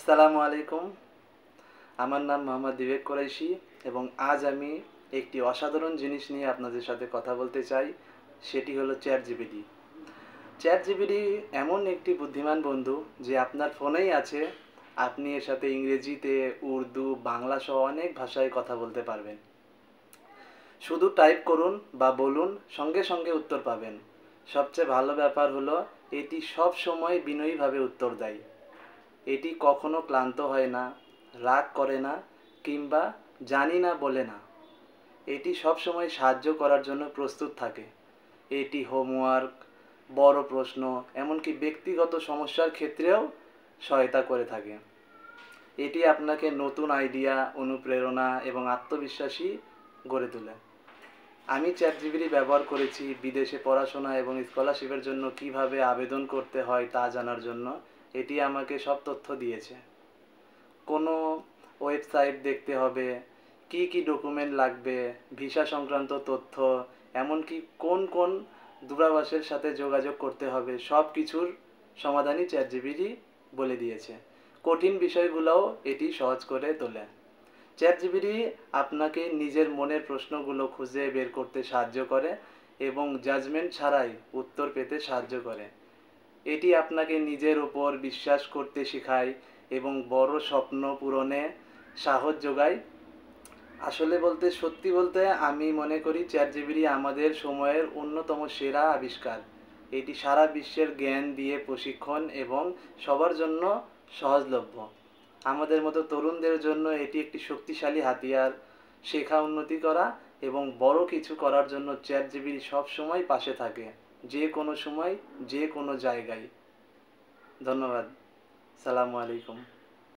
আসসালামু আলাইকুম। আমার নাম মোহাম্মদ বিবেক কোরাইশি এবং আজ আমি একটি অসাধারণ জিনিস নিয়ে আপনাদের সাথে কথা বলতে চাই। সেটি হলো চ্যাট জিপিটি। চ্যাট জিপিটি এমন একটি বুদ্ধিমান বন্ধু যে আপনার ফোনেই আছে। আপনি এর সাথে ইংরেজিতে, উর্দু, বাংলা সহ অনেক ভাষায় কথা বলতে পারবেন। শুধু টাইপ করুন বা বলুন, সঙ্গে সঙ্গে উত্তর পাবেন। সবচেয়ে ভালো ব্যাপার হলো এটি সব সময় বিনয়ীভাবে উত্তর দেয়। এটি কখনো ক্লান্ত হয় না, রাগ করে না কিংবা জানি না বলে না। এটি সবসময় সাহায্য করার জন্য প্রস্তুত থাকে। এটি হোমওয়ার্ক, বড় প্রশ্ন, এমনকি ব্যক্তিগত সমস্যার ক্ষেত্রেও সহায়তা করে থাকে। এটি আপনাকে নতুন আইডিয়া, অনুপ্রেরণা এবং আত্মবিশ্বাসী গড়ে তোলে। আমি চ্যাটজিপিটি ব্যবহার করেছি বিদেশে পড়াশোনা এবং স্কলারশিপের জন্য কিভাবে আবেদন করতে হয় তা জানার জন্য। এটি আমাকে সব তথ্য দিয়েছে। কোনো ওয়েবসাইট দেখতে হবে, কি কি ডকুমেন্ট লাগবে, ভিসা সংক্রান্ত তথ্য, এমনকি কোন কোন দূতাবাসের সাথে যোগাযোগ করতে হবে, সব কিছুর সমাধানই চ্যাটজিপিটি বলে দিয়েছে। কঠিন বিষয়গুলোও এটি সহজ করে তোলে। চ্যাটজিপিটি আপনাকে নিজের মনের প্রশ্নগুলো খুঁজে বের করতে সাহায্য করে এবং জাজমেন্ট ছাড়াই উত্তর পেতে সাহায্য করে। এটি আপনাকে নিজের ওপর বিশ্বাস করতে শেখায় এবং বড় স্বপ্ন পূরণে সাহস যোগায়। আসলে সত্যি বলতে আমি মনে করি চ্যাটজিপিটি আমাদের সময়ের অন্যতম সেরা আবিষ্কার। এটি সারা বিশ্বের জ্ঞান দিয়ে প্রশিক্ষণ এবং সবার জন্য সহজলভ্য। আমাদের মতো তরুণদের জন্য এটি একটি শক্তিশালী হাতিয়ার। শেখা, উন্নতি করা এবং বড় কিছু করার জন্য চ্যাটজিপিটি সবসময় পাশে থাকে, যে কোনো সময়, যে কোনো জায়গায়। ধন্যবাদ। সালামু আলাইকুম।